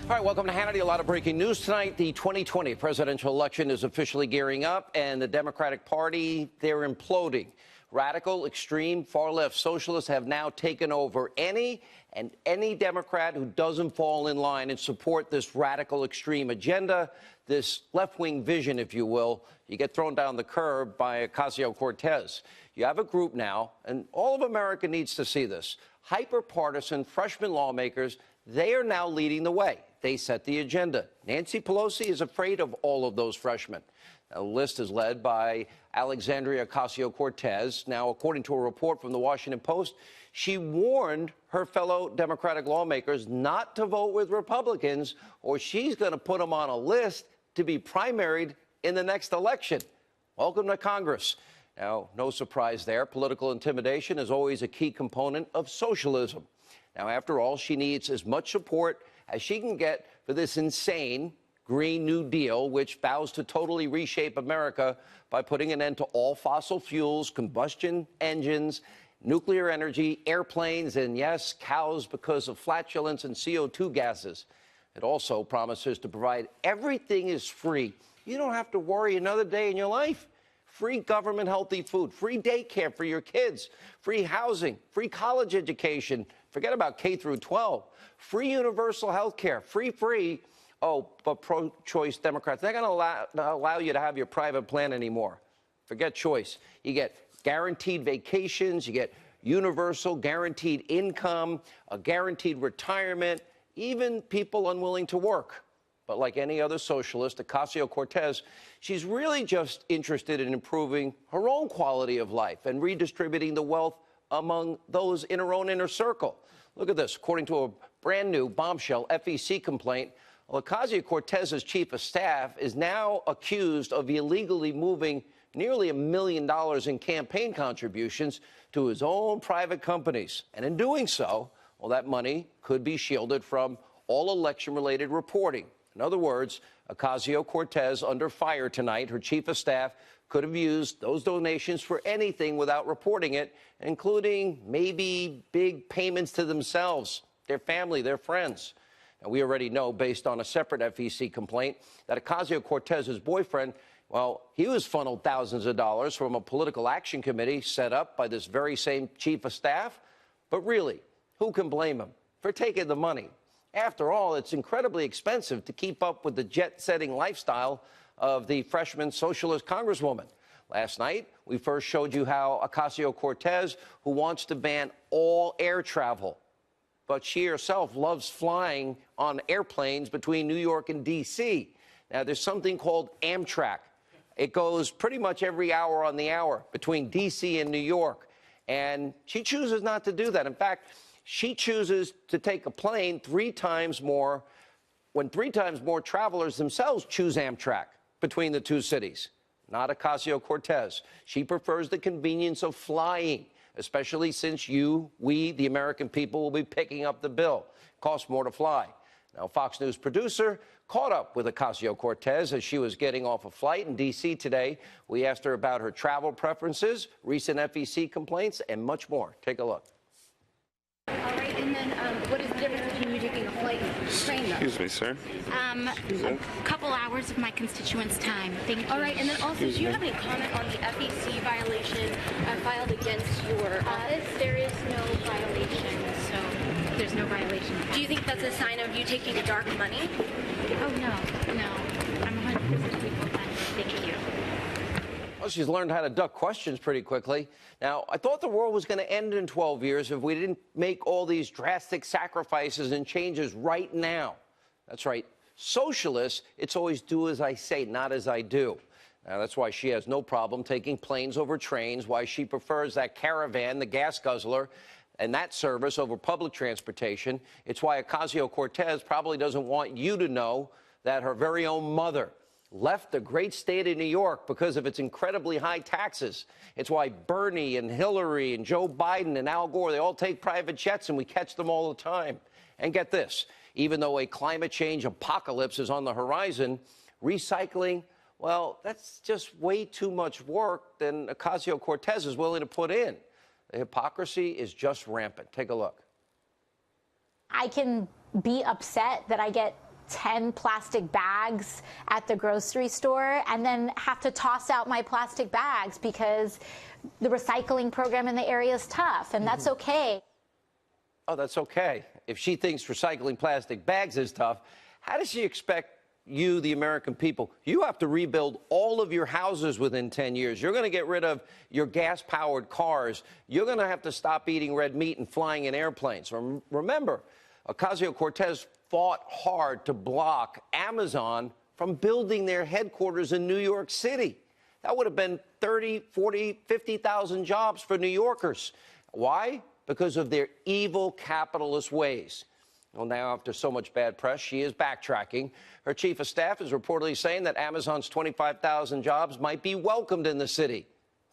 All right, welcome to Hannity. A lot of breaking news tonight. The 2020 presidential election is officially gearing up, and the Democratic Party, they're imploding. Radical, extreme, far-left socialists have now taken over. Any Democrat who doesn't fall in line and support this radical, extreme agenda, this left-wing vision, if you will, you get thrown down the curb by Ocasio-Cortez. You have a group now, and all of America needs to see this. Hyper-partisan freshman lawmakers, they are now leading the way. They set the agenda. Nancy Pelosi is afraid of all of those freshmen. Now, the list is led by Alexandria Ocasio-Cortez. Now, according to a report from the Washington Post, she warned her fellow Democratic lawmakers not to vote with Republicans, or she's going to put them on a list to be primaried in the next election. Welcome to Congress. Now, no surprise there. Political intimidation is always a key component of socialism. Now, after all, she needs as much support as she can get for this insane Green New Deal, which vows to totally reshape America by putting an end to all fossil fuels, combustion engines, nuclear energy, airplanes, and yes, cows because of flatulence and CO2 gases. It also promises to provide everything is free. You don't have to worry another day in your life. Free government healthy food, free daycare for your kids, free housing, free college education. Forget about K through 12. Free universal health care, free. Oh, but pro-choice Democrats, they're going to allow you to have your private plan anymore. Forget choice. You get guaranteed vacations, you get universal guaranteed income, a guaranteed retirement, even people unwilling to work. But like any other socialist, Ocasio-Cortez, she's really just interested in improving her own quality of life and redistributing the wealth among those in her own inner circle. Look at this. According to a brand new bombshell FEC complaint, Ocasio-Cortez's chief of staff is now accused of illegally moving nearly $1 million in campaign contributions to his own private companies. And in doing so, well, that money could be shielded from all election-related reporting. In other words, Ocasio-Cortez under fire tonight. Her chief of staff could have used those donations for anything without reporting it, including maybe big payments to themselves, their family, their friends. Now, we already know, based on a separate FEC complaint, that Ocasio-Cortez's boyfriend, well, he was funneled thousands of dollars from a political action committee set up by this very same chief of staff. But really, who can blame him for taking the money? After all, it's incredibly expensive to keep up with the jet-setting lifestyle of the freshman socialist congresswoman. Last night, we first showed you how Ocasio-Cortez, who wants to ban all air travel, but she herself loves flying on airplanes between New York and D.C. Now, there's something called Amtrak. It goes pretty much every hour on the hour between D.C. and New York, and she chooses not to do that. In fact, she chooses to take a plane 3 times more when 3 times more travelers themselves choose Amtrak between the two cities. Not Ocasio-Cortez. She prefers the convenience of flying, especially since we, the American people, will be picking up the bill. Costs more to fly. Now, Fox News producer caught up with Ocasio-Cortez as she was getting off a flight in D.C. today. We asked her about her travel preferences, recent FEC complaints, and much more. Take a look. All right, and then what is the difference between you taking a flight and train, though? Excuse me, sir. A couple hours of my constituents' time. Thank you. All right, and then also, do you have any comment on the FEC violation filed against your office? There is no violation, so there's no violation. Do you think that's a sign of you taking dark money? Oh, no. I'm 100% legal. Thank you. Well, she's learned how to duck questions pretty quickly. Now, I thought the world was going to end in 12 years if we didn't make all these drastic sacrifices and changes right now. That's right. Socialists, it's always do as I say, not as I do. Now, that's why she has no problem taking planes over trains, why she prefers that Caravan, the gas guzzler, and that service over public transportation. It's why Ocasio-Cortez probably doesn't want you to know that her very own mother left the great state of New York because of its incredibly high taxes. It's why Bernie and Hillary and Joe Biden and Al Gore, they all take private jets and we catch them all the time. And get this, even though a climate change apocalypse is on the horizon, recycling, well, that's just way too much work than Ocasio-Cortez is willing to put in. The hypocrisy is just rampant. Take a look. I can be upset that I get 10 plastic bags at the grocery store and then have to toss out my plastic bags because the recycling program in the area is tough, and that's okay. Oh, that's okay. If she thinks recycling plastic bags is tough, how does she expect you, the American people? You have to rebuild all of your houses within 10 years. You're going to get rid of your gas-powered cars. You're going to have to stop eating red meat and flying in airplanes. Remember, Ocasio-Cortez fought hard to block Amazon from building their headquarters in New York City. That would have been 30, 40, 50,000 jobs for New Yorkers. Why? Because of their evil capitalist ways. Well, now, after so much bad press, she is backtracking. Her chief of staff is reportedly saying that Amazon's 25,000 jobs might be welcomed in the city.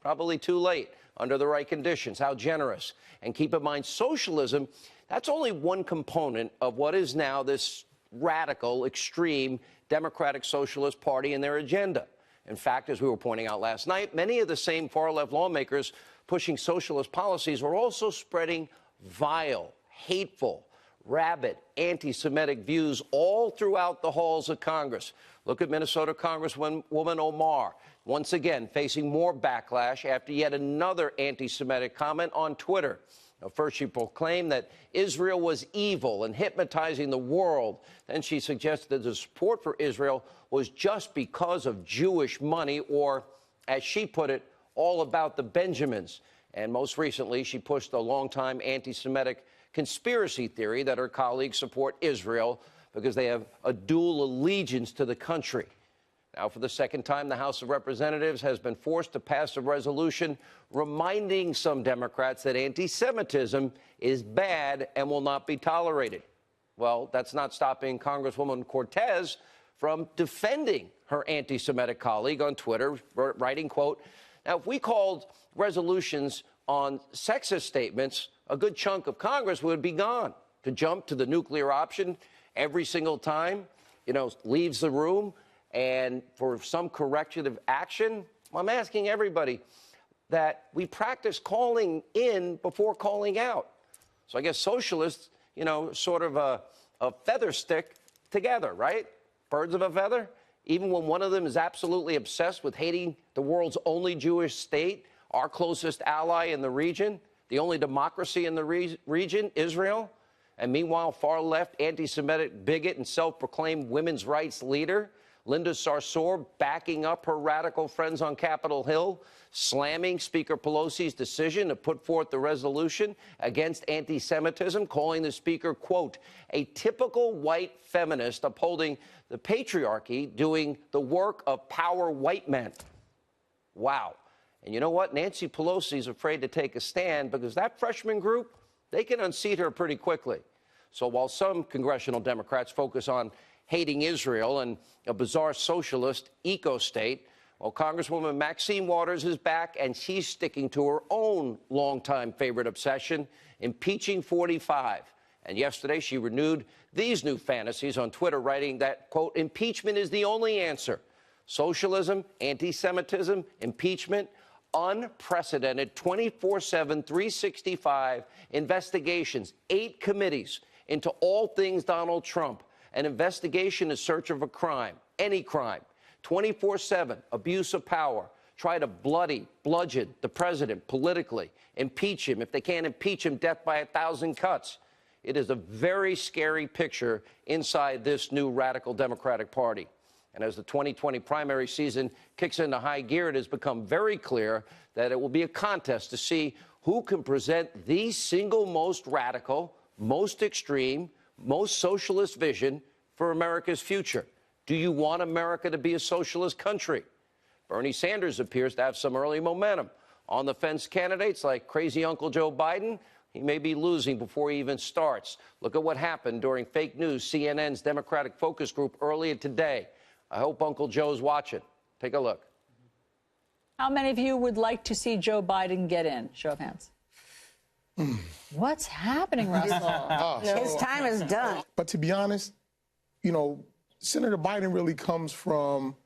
Probably too late, under the right conditions. How generous. And keep in mind, socialism, that's only one component of what is now this radical, extreme Democratic Socialist Party and their agenda. In fact, as we were pointing out last night, many of the same far-left lawmakers pushing socialist policies are also spreading vile, hateful, rabid, anti-Semitic views all throughout the halls of Congress. Look at Minnesota Congresswoman Omar, once again facing more backlash after yet another anti-Semitic comment on Twitter. Now, first, she proclaimed that Israel was evil and hypnotizing the world. Then she suggested that the support for Israel was just because of Jewish money, or, as she put it, all about the Benjamins. And most recently, she pushed a longtime anti-Semitic conspiracy theory that her colleagues support Israel because they have a dual allegiance to the country. Now, for the second time, the House of Representatives has been forced to pass a resolution reminding some Democrats that anti-Semitism is bad and will not be tolerated. Well, that's not stopping Congresswoman Cortez from defending her anti-Semitic colleague on Twitter, writing, quote, "Now, if we called resolutions on sexist statements, a good chunk of Congress would be gone. To jump to the nuclear option every single time, leaves the room, and for some corrective action, I'm asking everybody that we practice calling in before calling out." So I guess socialists, sort of a feather stick together, right? Birds of a feather. Even when one of them is absolutely obsessed with hating the world's only Jewish state, our closest ally in the region, the only democracy in the region, Israel. And meanwhile, far-left, anti-Semitic bigot and self-proclaimed women's rights leader Linda Sarsour backing up her radical friends on Capitol Hill, slamming Speaker Pelosi's decision to put forth the resolution against anti-Semitism, calling the speaker, quote, "a typical white feminist upholding the patriarchy, doing the work of power white men." Wow. And you know what? Nancy Pelosi's afraid to take a stand because that freshman group, they can unseat her pretty quickly. So while some congressional Democrats focus on hating Israel and a bizarre socialist eco-state, well, Congresswoman Maxine Waters is back, and she's sticking to her own longtime favorite obsession, impeaching 45. And yesterday, she renewed these new fantasies on Twitter, writing that, quote, "impeachment is the only answer. Socialism, anti-Semitism, impeachment, unprecedented 24/7, 365 investigations, 8 committees into all things Donald Trump. An investigation in search of a crime, any crime, 24/7, abuse of power, try to bludgeon the president politically, impeach him. If they can't impeach him, death by 1,000 cuts." It is a very scary picture inside this new radical Democratic Party. And as the 2020 primary season kicks into high gear, it has become very clear that it will be a contest to see who can present the single most radical, most extreme, most socialist vision for America's future. Do you want America to be a socialist country? Bernie Sanders appears to have some early momentum. On-the-fence candidates like crazy Uncle Joe Biden, he may be losing before he even starts. Look at what happened during fake news, CNN's Democratic Focus Group earlier today. I hope Uncle Joe's watching. Take a look. How many of you would like to see Joe Biden get in? Show of hands. What's happening, Russell? His time is done. But to be honest, Senator Biden really comes from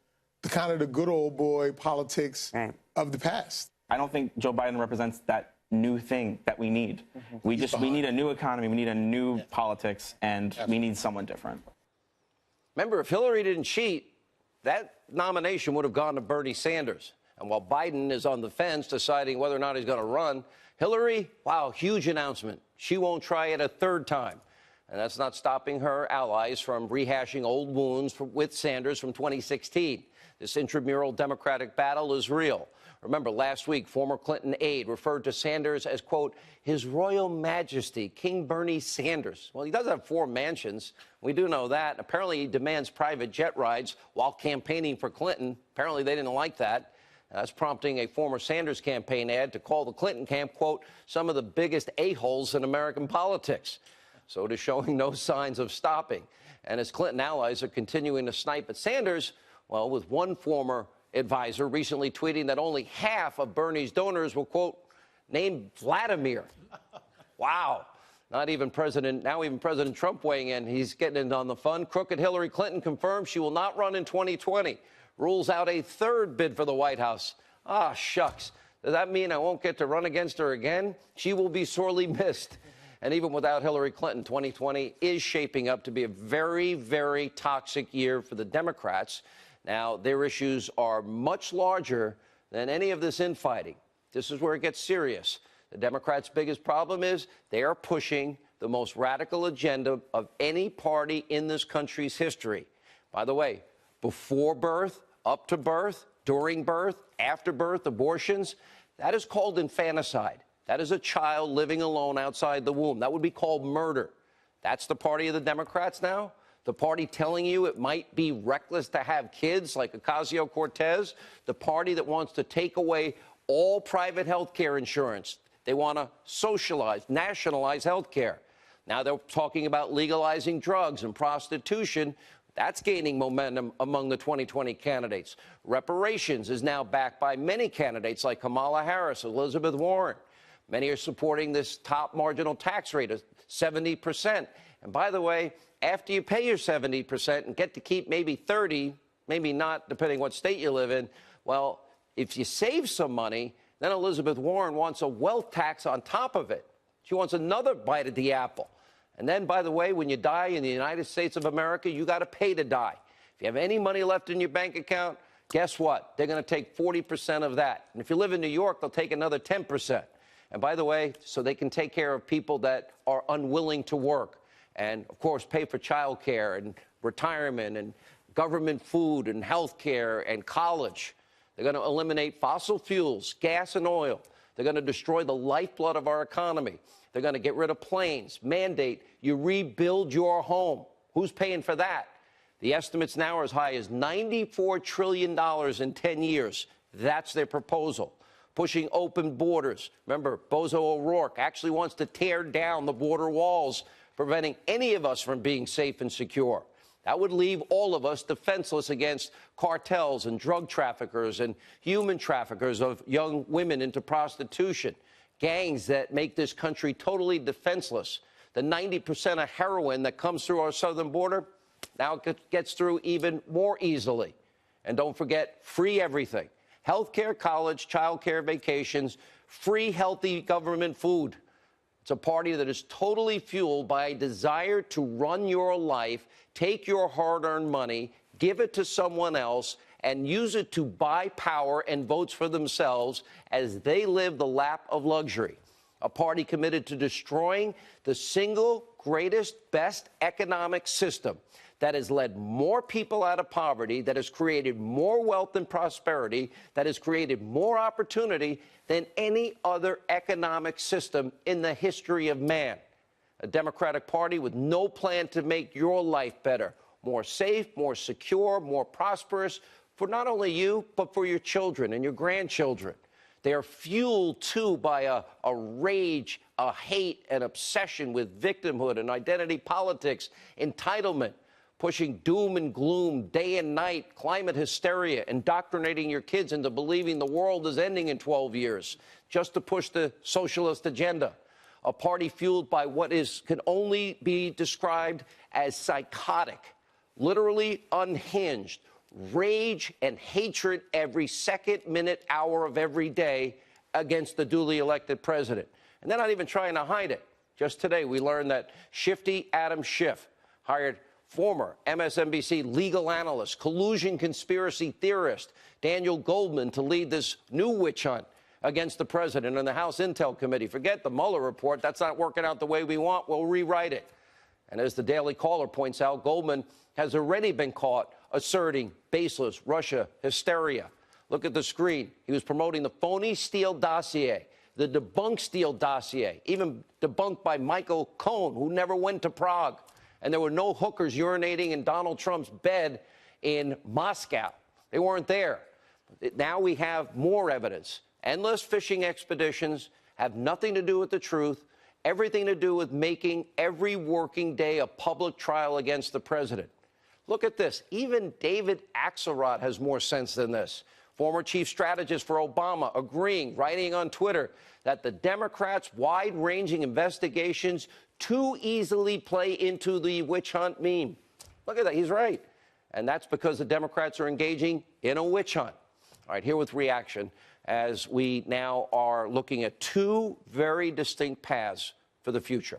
the kind of the good old boy politics of the past. I don't think Joe Biden represents that new thing that we need. We need a new economy. We need a new politics, and we need someone different. Remember, if Hillary didn't cheat, that nomination would have gone to Bernie Sanders. And while Biden is on the fence deciding whether or not he's going to run, Hillary, wow, huge announcement. She won't try it a third time. And that's not stopping her allies from rehashing old wounds with Sanders from 2016. This intramural Democratic battle is real. Remember, last week, former Clinton aide referred to Sanders as, quote, His Royal Majesty, King Bernie Sanders. Well, he does have 4 mansions. We do know that. Apparently, he demands private jet rides while campaigning for Clinton. Apparently, they didn't like that. That's prompting a former Sanders campaign ad to call the Clinton camp, quote, some of the biggest a-holes in American politics. So it is showing no signs of stopping. And as Clinton allies are continuing to snipe at Sanders, well, with one former advisor recently tweeting that only half of Bernie's donors will, quote, name Vladimir. Wow. Not even President Trump weighing in. He's getting in on the fun. Crooked Hillary Clinton confirms she will not run in 2020. Rules out a third bid for the White House. Ah, shucks. Does that mean I won't get to run against her again? She will be sorely missed. And even without Hillary Clinton, 2020 is shaping up to be a very, very toxic year for the Democrats. Now, their issues are much larger than any of this infighting. This is where it gets serious. The Democrats' biggest problem is they are pushing the most radical agenda of any party in this country's history. By the way, before birth, up to birth, during birth, after birth, abortions, that is called infanticide. That is a child living alone outside the womb. That would be called murder. That's the party of the Democrats now? The party telling you it might be reckless to have kids like Ocasio-Cortez? The party that wants to take away all private health care insurance. They want to socialize, nationalize health care. Now they're talking about legalizing drugs and prostitution. That's gaining momentum among the 2020 candidates. Reparations is now backed by many candidates like Kamala Harris, Elizabeth Warren. Many are supporting this top marginal tax rate of 70%. And by the way, after you pay your 70% and get to keep maybe 30, maybe not, depending what state you live in, well, if you save some money, then Elizabeth Warren wants a wealth tax on top of it. She wants another bite at the apple. And then, by the way, when you die in the United States of America, you got to pay to die. If you have any money left in your bank account, guess what? They're going to take 40% of that. And if you live in New York, they'll take another 10%. And by the way, so they can take care of people that are unwilling to work. And, of course, pay for child care and retirement and government food and health care and college. They're going to eliminate fossil fuels, gas and oil. They're going to destroy the lifeblood of our economy. They're going to get rid of planes, mandate you rebuild your home. Who's paying for that? The estimates now are as high as $94 trillion in 10 years. That's their proposal. Pushing open borders. Remember, Bozo O'Rourke actually wants to tear down the border walls, preventing any of us from being safe and secure. That would leave all of us defenseless against cartels and drug traffickers and human traffickers of young women into prostitution, gangs that make this country totally defenseless. The 90% of heroin that comes through our southern border now gets through even more easily. And don't forget, free everything. Health care, college, child care, vacations, free, healthy government food. It's a party that is totally fueled by a desire to run your life, take your hard-earned money, give it to someone else, and use it to buy power and votes for themselves as they live the lap of luxury. A party committed to destroying the single greatest, best economic system that has led more people out of poverty, that has created more wealth and prosperity, that has created more opportunity than any other economic system in the history of man. A Democratic Party with no plan to make your life better, more safe, more secure, more prosperous for not only you, but for your children and your grandchildren. They are fueled, too, by a rage, a hate, an obsession with victimhood and identity politics, entitlement, pushing doom and gloom day and night, climate hysteria, indoctrinating your kids into believing the world is ending in 12 years just to push the socialist agenda. A party fueled by what can only be described as psychotic, literally unhinged, rage and hatred every second, minute, hour of every day against the duly elected president. And they're not even trying to hide it. Just today, we learned that shifty Adam Schiff hired former MSNBC legal analyst, collusion conspiracy theorist Daniel Goldman to lead this new witch hunt against the president and the House Intel Committee. Forget the Mueller report. That's not working out the way we want. We'll rewrite it. And as the Daily Caller points out, Goldman has already been caught asserting baseless Russia hysteria. Look at the screen. He was promoting the phony Steele dossier, the debunked Steele dossier, even debunked by Michael Cohen, who never went to Prague. And there were no hookers urinating in Donald Trump's bed in Moscow. They weren't there. Now we have more evidence. Endless fishing expeditions have nothing to do with the truth, everything to do with making every working day a public trial against the president. Look at this. Even David Axelrod has more sense than this. Former chief strategist for Obama agreeing, writing on Twitter, that the Democrats' wide-ranging investigations too easily play into the witch hunt meme. Look at that. He's right. And that's because the Democrats are engaging in a witch hunt. All right, here with reaction, as we now are looking at two very distinct paths for the future.